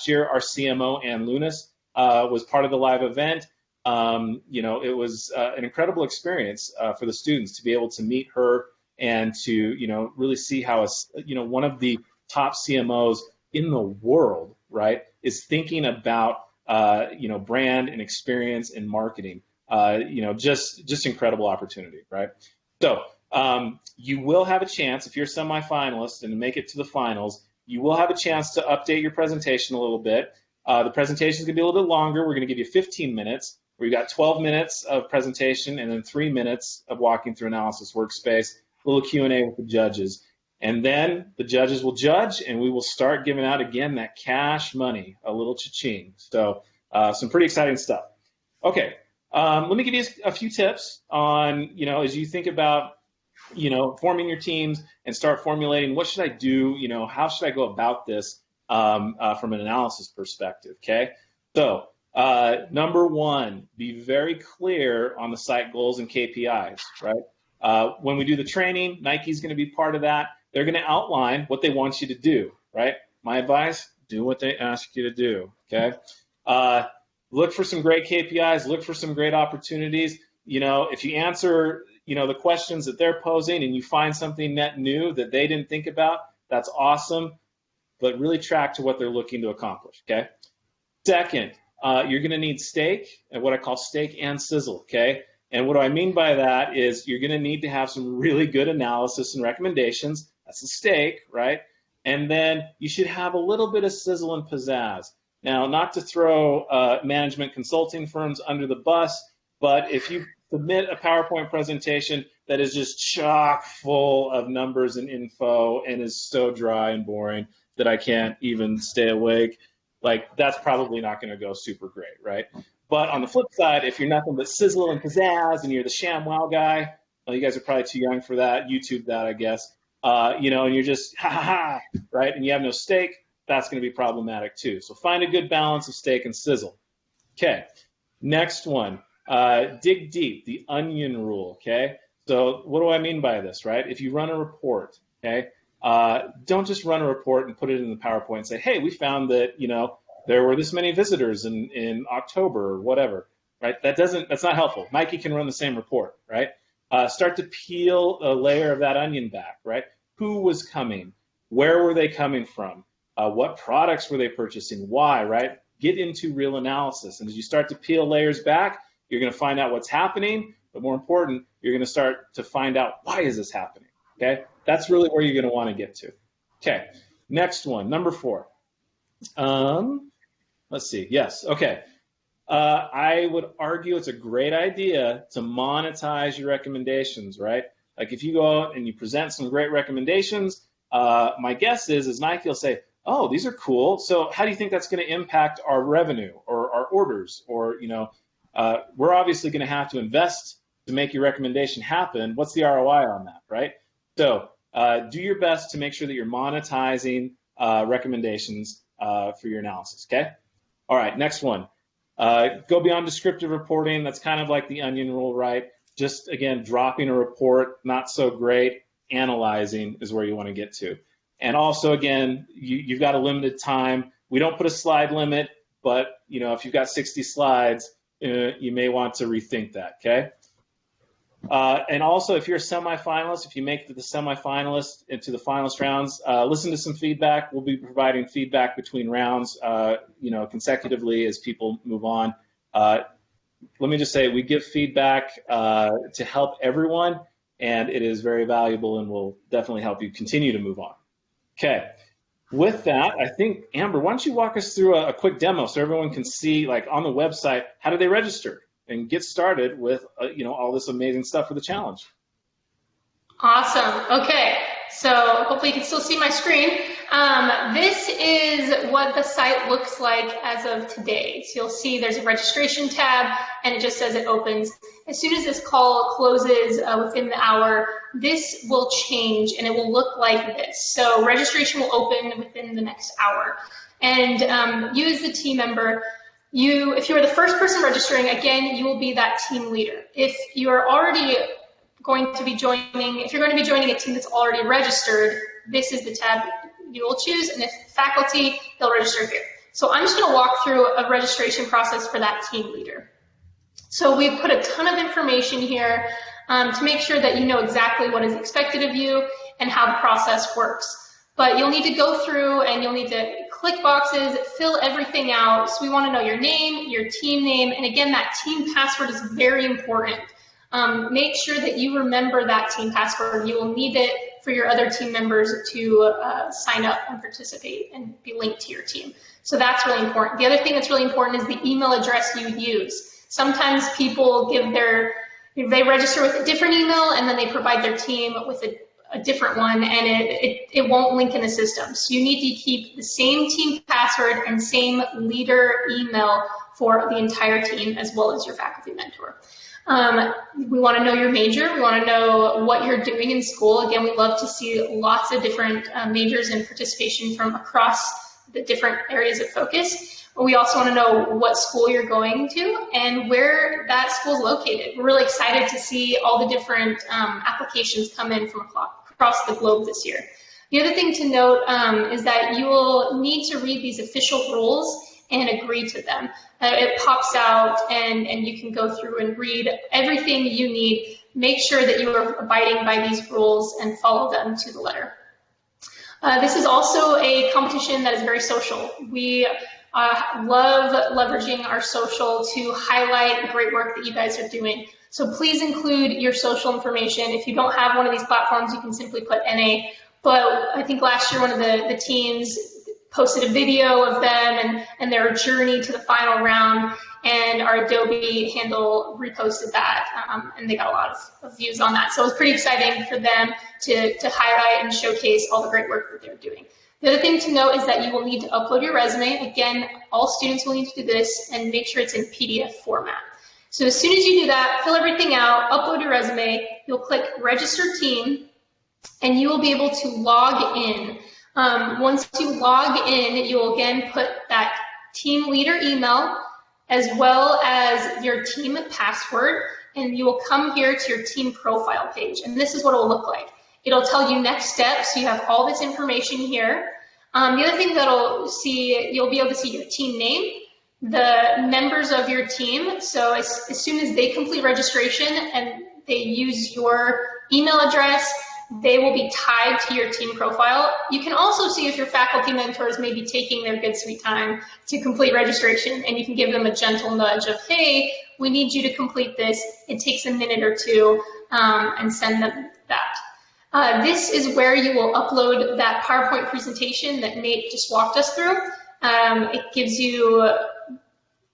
year our CMO Ann Lunas was part of the live event. It was an incredible experience for the students to be able to meet her and to really see how one of the top CMOs in the world, right, is thinking about brand and experience and marketing. Just incredible opportunity, right? So you will have a chance, if you're a semifinalist and to make it to the finals, you will have a chance to update your presentation a little bit. The presentation is going to be a little bit longer. We're going to give you 15 minutes. We've got 12 minutes of presentation and then 3 minutes of walking through Analysis Workspace, a little Q&A with the judges. And then the judges will judge, and we will start giving out, again, that cash money, a little cha-ching. So some pretty exciting stuff. Okay, let me give you a few tips on, as you think about, forming your teams and start formulating, what should I do, how should I go about this from an analysis perspective, okay? So number one, be very clear on the site goals and KPIs, right? When we do the training, Nike's going to be part of that. They're going to outline what they want you to do, right? My advice, do what they ask you to do, okay? Look for some great KPIs, look for some great opportunities. If you answer, the questions that they're posing and you find something net new that they didn't think about, that's awesome, but really track to what they're looking to accomplish, okay? Second, you're going to need steak, and what I call steak and sizzle, okay? And what do I mean by that is you're going to need to have some really good analysis and recommendations. That's the steak, right? And then you should have a little bit of sizzle and pizzazz. Now, not to throw management consulting firms under the bus, but if you submit a PowerPoint presentation that is just chock full of numbers and info and is so dry and boring that I can't even stay awake, that's probably not going to go super great, right? But on the flip side, if you're nothing but sizzle and pizzazz and you're the ShamWow guy, well, you guys are probably too young for that, YouTube that, I guess, and you're just ha, right? And you have no steak, that's going to be problematic too. So find a good balance of steak and sizzle. Okay, next one, dig deep, the onion rule, okay? So what do I mean by this, right? If you run a report, okay, don't just run a report and put it in the PowerPoint and say, hey, we found that, there were this many visitors in October or whatever, right? That's not helpful. Nike can run the same report, right? Start to peel a layer of that onion back, right? Who was coming? Where were they coming from? What products were they purchasing? Why, right? Get into real analysis. And as you start to peel layers back, you're going to find out what's happening, but more important, you're going to start to find out why is this happening, okay? That's really where you're going to want to get to. Okay, next one, number 4. Let's see, yes, okay. I would argue it's a great idea to monetize your recommendations, right? Like if you go out and you present some great recommendations, my guess is Nike will say, oh, these are cool, so how do you think that's going to impact our revenue or our orders? Or, we're obviously going to have to invest to make your recommendation happen. What's the ROI on that, right? So do your best to make sure that you're monetizing recommendations for your analysis, okay? All right, next one. Go beyond descriptive reporting. That's kind of like the onion rule, right? Just, again, dropping a report, not so great. Analyzing is where you want to get to. And also, again, you've got a limited time. We don't put a slide limit, but, if you've got 60 slides, you may want to rethink that, okay? And also, if you're a semifinalist, if you make it to the semifinalist into the finalist rounds, listen to some feedback. We'll be providing feedback between rounds, consecutively as people move on. Let me just say, we give feedback to help everyone, and it is very valuable and will definitely help you continue to move on. Okay, With that, I think, Amber, why don't you walk us through a quick demo so everyone can see, like on the website, how do they register and get started with, all this amazing stuff for the challenge? Awesome. Okay. So hopefully you can still see my screen. This is what the site looks like as of today. So you'll see there's a registration tab and it just says it opens. As soon as this call closes within the hour, this will change and it will look like this. So registration will open within the next hour. And you as the team member, if you are the first person registering, again, you will be that team leader. If you are already if you're going to be joining a team that's already registered, this is the tab you will choose, and if faculty, they'll register here. So I'm just going to walk through a registration process for that team leader. So we've put a ton of information here to make sure that you know exactly what is expected of you and how the process works. But you'll need to go through and you'll need to click boxes, fill everything out. So we want to know your name, your team name, and again, that team password is very important. Make sure that you remember that team password. You will need it for your other team members to sign up and participate and be linked to your team. So that's really important. The other thing that's really important is the email address you use. Sometimes people they register with a different email and then they provide their team with a different one, and it won't link in the system. So you need to keep the same team password and same leader email for the entire team as well as your faculty mentor. We want to know your major. We want to know what you're doing in school. Again, we love to see lots of different majors and participation from across the different areas of focus. We also want to know what school you're going to and where that school is located. We're really excited to see all the different applications come in from across the globe this year. The other thing to note is that you will need to read these official rules and agree to them. It pops out and you can go through and read everything you need. Make sure that you are abiding by these rules and follow them to the letter. This is also a competition that is very social. We love leveraging our social to highlight the great work that you guys are doing. So please include your social information. If you don't have one of these platforms, you can simply put NA. But I think last year one of the teams posted a video of them and their journey to the final round, and our Adobe handle reposted that, and they got a lot of views on that. So it was pretty exciting for them to highlight and showcase all the great work that they're doing. The other thing to note is that you will need to upload your resume. Again, all students will need to do this and make sure it's in PDF format. So as soon as you do that, fill everything out, upload your resume, you'll click Register Team, and you will be able to log in. Once you log in, you will again put that team leader email as well as your team password, and you will come here to your team profile page. And this is what it will look like. It'll tell you next steps. So you have all this information here. The other thing you'll be able to see your team name, the members of your team. So as soon as they complete registration and they use your email address, they will be tied to your team profile. You can also see if your faculty mentors may be taking their good sweet time to complete registration, and you can give them a gentle nudge of, hey, we need you to complete this. It takes a minute or two, and send them that. This is where you will upload that PowerPoint presentation that Nate just walked us through. It gives you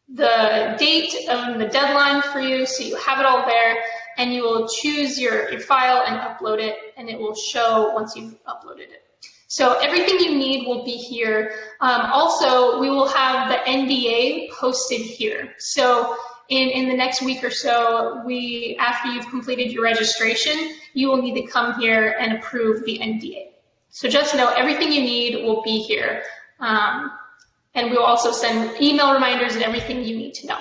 the date and the deadline for you, so you have it all there, and you will choose your file and upload it, and it will show once you've uploaded it. So everything you need will be here. Also, we will have the NDA posted here. So in the next week or so, after you've completed your registration, you will need to come here and approve the NDA. So just know everything you need will be here. And we'll also send email reminders and everything you need to know.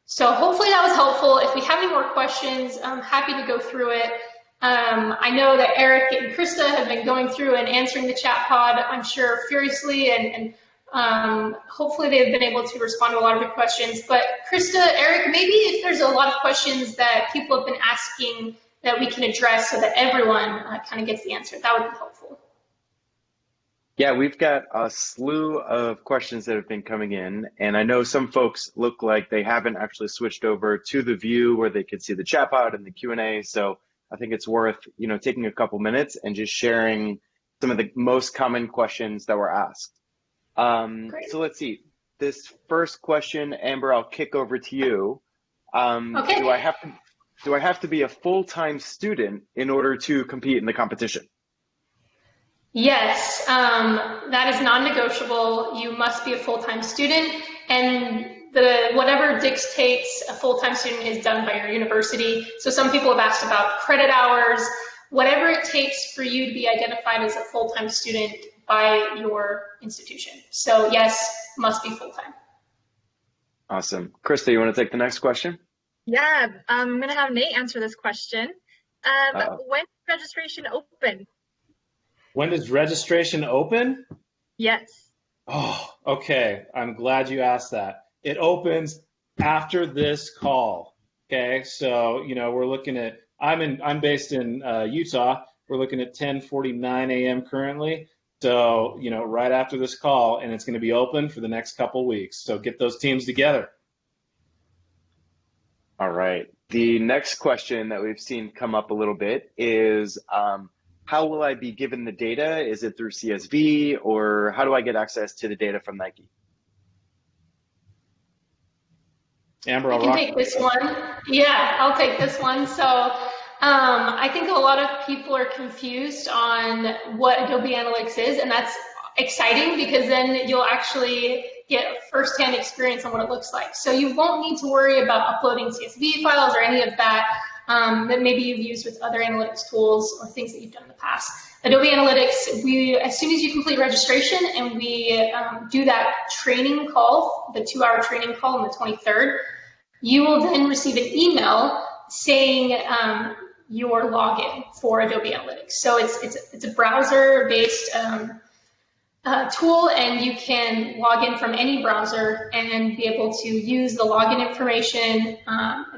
So hopefully that was helpful. If we have any more questions, I'm happy to go through it. I know that Eric and Krista have been going through and answering the chat pod, I'm sure, furiously, and hopefully they've been able to respond to a lot of your questions. But Krista, Eric, maybe if there's a lot of questions that people have been asking that we can address so that everyone kind of gets the answer, that would be helpful. Yeah, we've got a slew of questions that have been coming in, and I know some folks look like they haven't actually switched over to the view where they could see the chat pod and the Q&A. So I think it's worth, taking a couple minutes and just sharing some of the most common questions that were asked. Great. So let's see. This first question, Amber, I'll kick over to you. Okay. Do I have to be a full-time student in order to compete in the competition? Yes, that is non-negotiable. You must be a full-time student, and whatever dictates a full-time student is done by your university. So some people have asked about credit hours, whatever it takes for you to be identified as a full-time student by your institution. So yes, must be full-time. Awesome. Krista, you want to take the next question? Yeah, I'm going to have Nate answer this question. Uh-oh. When is registration open? When does registration open? Yes. Oh, okay. I'm glad you asked that. It opens after this call. Okay, so we're looking at. I'm based in Utah. We're looking at 10:49 a.m. currently. So right after this call, and it's going to be open for the next couple weeks. So get those teams together. All right. The next question that we've seen come up a little bit is, how will I be given the data? Is it through CSV, or how do I get access to the data from Nike? Amber, I can take this one. Yeah, I'll take this one. So I think a lot of people are confused on what Adobe Analytics is, and that's exciting because then you'll actually get firsthand experience on what it looks like. So you won't need to worry about uploading CSV files or any of that that maybe you've used with other analytics tools or things that you've done in the past. Adobe Analytics, as soon as you complete registration and we do that training call, the 2-hour training call on the 23rd, you will then receive an email saying your login for Adobe Analytics. So it's a browser-based tool, and you can log in from any browser and be able to use the login information.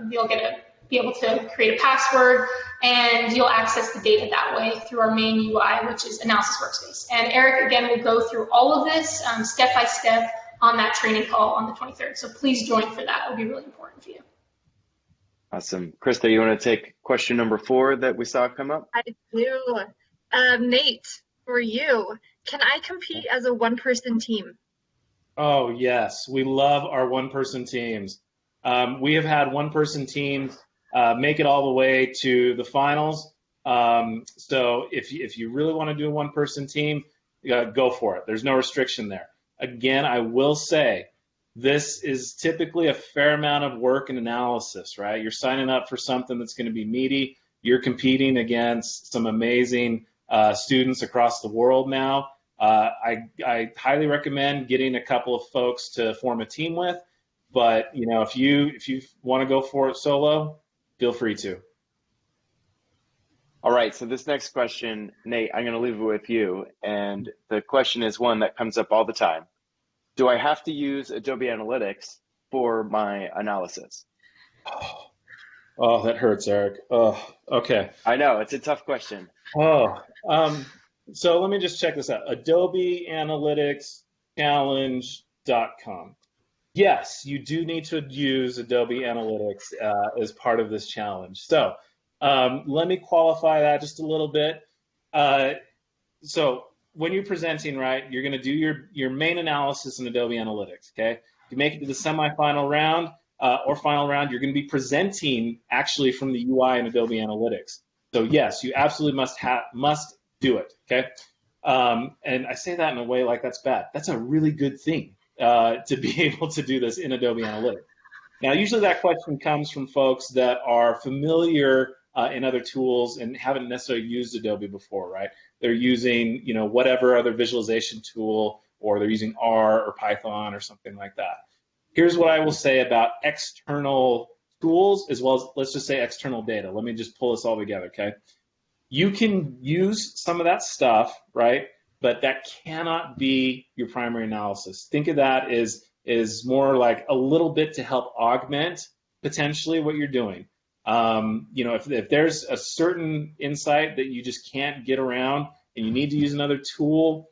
You'll be able to create a password, and you'll access the data that way through our main UI, which is Analysis Workspace. And Eric, again, will go through all of this step by step on that training call on the 23rd. So please join for that. It will be really important for you. Awesome. Krista, you want to take question number 4 that we saw come up? I do. Nate, for you, can I compete as a one-person team? Oh, yes. We love our one-person teams. We have had one-person teams make it all the way to the finals. So if you really want to do a one-person team, go for it. There's no restriction there. Again, I will say, this is typically a fair amount of work and analysis, right? You're signing up for something that's going to be meaty. You're competing against some amazing students across the world now. I highly recommend getting a couple of folks to form a team with, but if you want to go for it solo, feel free to. All right, so this next question, Nate, I'm going to leave it with you. And the question is one that comes up all the time. Do I have to use Adobe Analytics for my analysis? Oh, that hurts, Eric. Oh, okay. I know, it's a tough question. Oh, so let me just check this out. Adobe Analytics Challenge.com. Yes, you do need to use Adobe Analytics as part of this challenge. So let me qualify that just a little bit. So when you're presenting, right, you're going to do your main analysis in Adobe Analytics, okay? If you make it to the semifinal round or final round, you're going to be presenting actually from the UI in Adobe Analytics. So yes, you absolutely must do it, okay? And I say that in a way like that's bad. That's a really good thing to be able to do this in Adobe Analytics. Now, usually that question comes from folks that are familiar in other tools and haven't necessarily used Adobe before, right? They're using, whatever other visualization tool, or they're using R or Python or something like that. Here's what I will say about external tools as well as, let's just say, external data. Let me just pull this all together, okay? You can use some of that stuff, right? But that cannot be your primary analysis. Think of that as more like a little bit to help augment potentially what you're doing. If there's a certain insight that you just can't get around and you need to use another tool,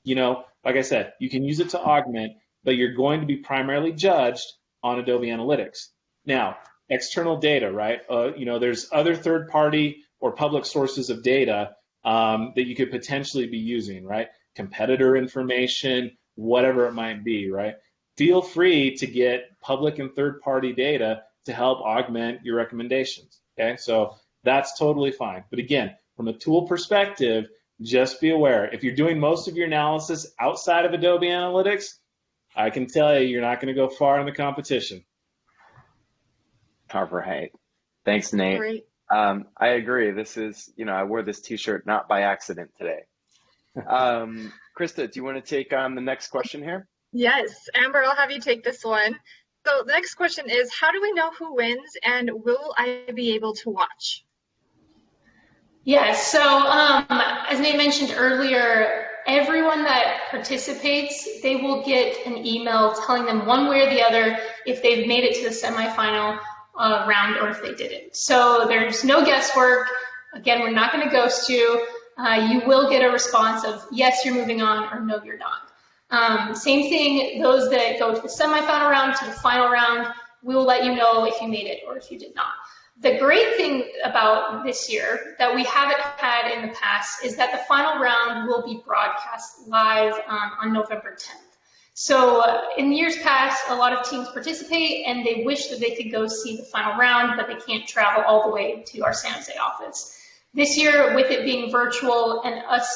like I said, you can use it to augment, but you're going to be primarily judged on Adobe Analytics. Now, external data, right? There's other third-party or public sources of data that you could potentially be using, right? Competitor information, whatever it might be, right? Feel free to get public and third-party data to help augment your recommendations, okay? So that's totally fine. But again, from a tool perspective, just be aware. If you're doing most of your analysis outside of Adobe Analytics, I can tell you, you're not going to go far in the competition. All right. Thanks, Nate. Great. I agree. This is, I wore this t-shirt not by accident today. Krista, do you want to take on the next question here? Yes, Amber, I'll have you take this one. So the next question is, how do we know who wins, and will I be able to watch? Yes, so as Nate mentioned earlier, everyone that participates, they will get an email telling them one way or the other if they've made it to the semifinal round or if they didn't. So there's no guesswork. Again, we're not going to ghost you. You will get a response of yes, you're moving on, or no, you're not. Same thing, those that go to the semifinal round, to the final round, we will let you know if you made it or if you did not. The great thing about this year that we haven't had in the past is that the final round will be broadcast live on November 10th. So in years past, a lot of teams participate and they wish that they could go see the final round, but they can't travel all the way to our San Jose office. This year, with it being virtual and us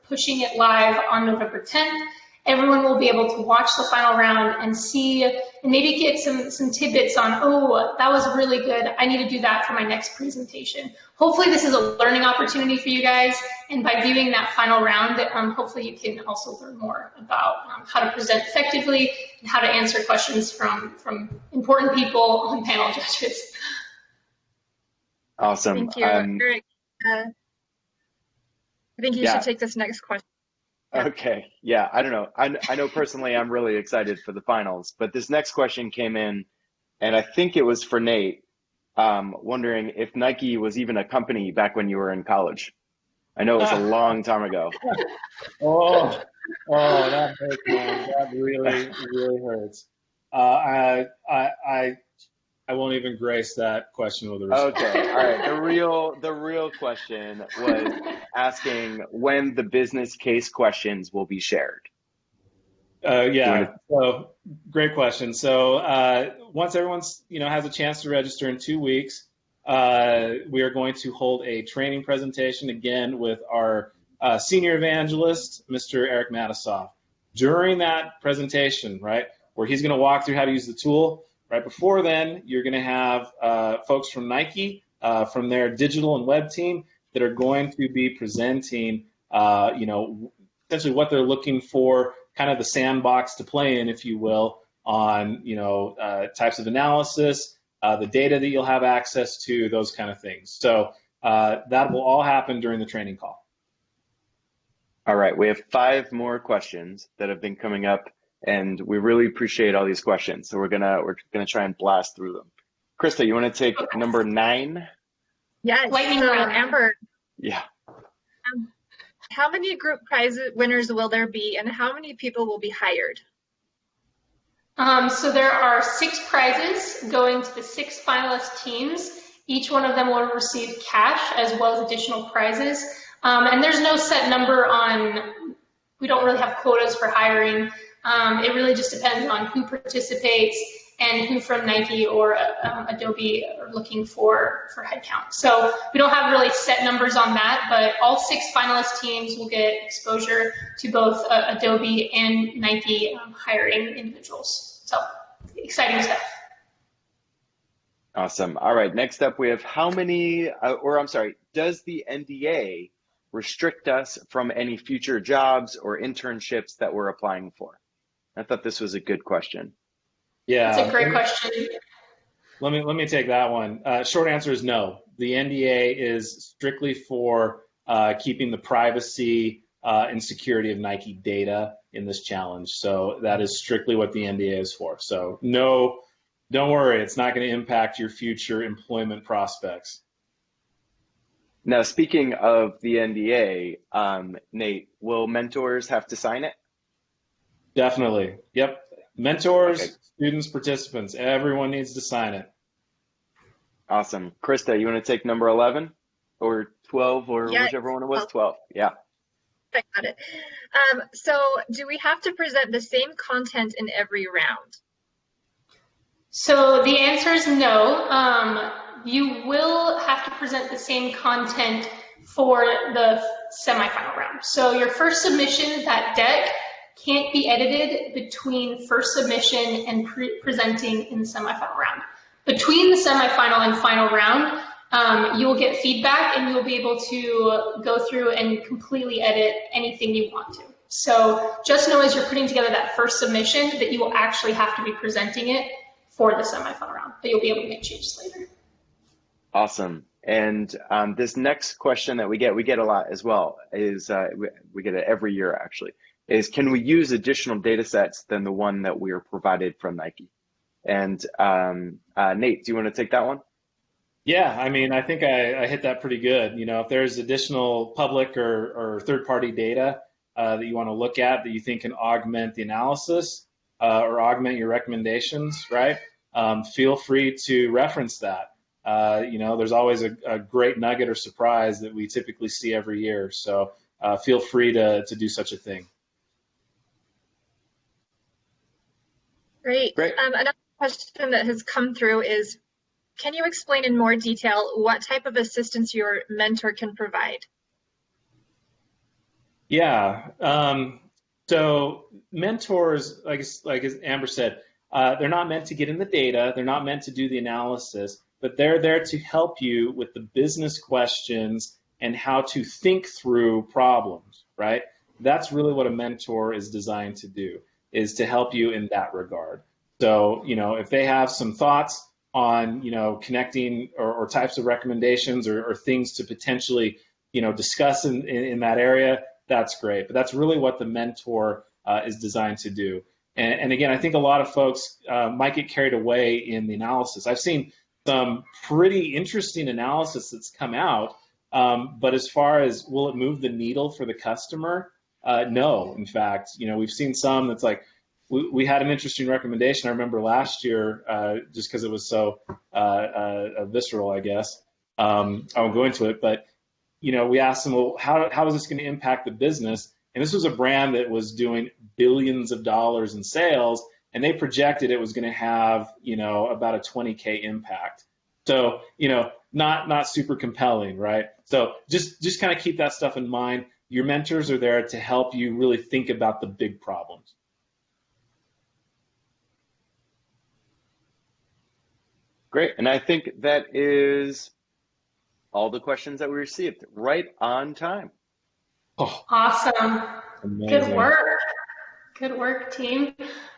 pushing it live on November 10th, everyone will be able to watch the final round and see and maybe get some tidbits on, oh, that was really good. I need to do that for my next presentation. Hopefully this is a learning opportunity for you guys, and by viewing that final round, hopefully you can also learn more about how to present effectively and how to answer questions from important people on panel judges. Awesome. Thank you, Eric. I think you should take this next question. Okay. Yeah, I don't know. I know personally I'm really excited for the finals, but this next question came in, and I think it was for Nate, wondering if Nike was even a company back when you were in college. I know it was a long time ago. Oh, that hurts, man. That really, really hurts. I won't even grace that question with a response. Okay, all right. The real question was asking when the business case questions will be shared. Yeah. So great question. So once everyone's has a chance to register in 2 weeks, we are going to hold a training presentation again with our senior evangelist, Mr. Eric Matisoff. During that presentation, right, where he's going to walk through how to use the tool. Right before then, you're going to have folks from Nike, from their digital and web team, that are going to be presenting, essentially what they're looking for, kind of the sandbox to play in, if you will, on types of analysis, the data that you'll have access to, those kind of things. So that will all happen during the training call. All right, we have 5 more questions that have been coming up, and we really appreciate all these questions. So we're gonna try and blast through them. Krista, you want to take number 9? Yes. Lightning so round. Amber. Yeah. How many group prize winners will there be, and how many people will be hired? So there are 6 prizes going to the 6 finalist teams. Each one of them will receive cash as well as additional prizes. And there's no set number on, we don't really have quotas for hiring. It really just depends on who participates and who from Nike or Adobe are looking for headcount. So we don't have really set numbers on that, but all 6 finalist teams will get exposure to both Adobe and Nike hiring individuals. So exciting stuff. Awesome. All right, next up we have does the NDA restrict us from any future jobs or internships that we're applying for? I thought this was a good question. Yeah, that's a great question. Let me take that one. Short answer is no. The NDA is strictly for keeping the privacy and security of Nike data in this challenge. So that is strictly what the NDA is for. So no, don't worry, it's not going to impact your future employment prospects. Now, speaking of the NDA, Nate, will mentors have to sign it? Definitely. Yep. Mentors, okay. Students, participants, everyone needs to sign it. Awesome. Krista, you want to take number 11? or 12 or Yeah, whichever one it was, 12. 12. Yeah. I got it. So do we have to present the same content in every round? So the answer is no. You will have to present the same content for the semifinal round. So your first submission, that deck, can't be edited between first submission and presenting in the semifinal round. Between the semifinal and final round, you will get feedback and you'll be able to go through and completely edit anything you want to. So just know as you're putting together that first submission that you will actually have to be presenting it for the semifinal round, but you'll be able to make changes later. Awesome. And this next question that we get a lot as well, is we get it every year actually, is can we use additional data sets than the one that we are provided from Nike? And Nate, do you want to take that one? Yeah, I mean, I think I hit that pretty good. You know, if there's additional public or third-party data that you want to look at that you think can augment the analysis or augment your recommendations, right? Feel free to reference that. You know, there's always a great nugget or surprise that we typically see every year. So feel free to do such a thing. Great. Great. Another question that has come through is, can you explain in more detail what type of assistance your mentor can provide? Yeah. So mentors, like as Amber said, they're not meant to get in the data. They're not meant to do the analysis, but they're there to help you with the business questions and how to think through problems, right? That's really what a mentor is designed to do, is to help you in that regard. So, you know, if they have some thoughts on, you know, connecting or types of recommendations or things to potentially, you know, discuss in that area, that's great. But that's really what the mentor is designed to do. And again, I think a lot of folks might get carried away in the analysis. I've seen some pretty interesting analysis that's come out, but as far as will it move the needle for the customer, no. In fact, you know, we've seen some that's like, we had an interesting recommendation. I remember last year, just because it was so visceral, I guess. I won't go into it, but you know, we asked them, well, how is this going to impact the business? And this was a brand that was doing billions of dollars in sales, and they projected it was going to have, you know, about a 20K impact. So, you know, not super compelling, right? So just kind of keep that stuff in mind. Your mentors are there to help you really think about the big problems. Great. And I think that is all the questions that we received, right on time. Oh, Awesome. amazing. Good work. Good work, team.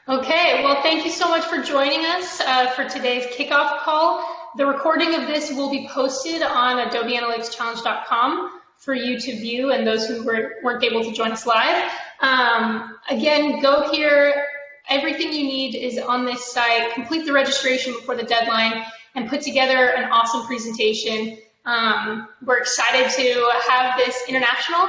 Okay, well, thank you so much for joining us for today's kickoff call. The recording of this will be posted on adobeanalyticschallenge.com for you to view and those who weren't able to join us live. Again, go here. Everything you need is on this site. Complete the registration before the deadline and put together an awesome presentation. We're excited to have this international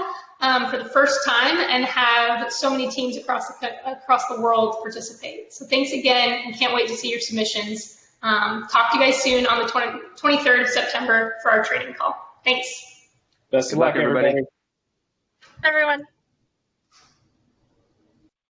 for the first time and have so many teams across the world participate. So thanks again, and can't wait to see your submissions. Talk to you guys soon on the 23rd of September for our training call. Thanks. Best of luck, everybody. Everyone.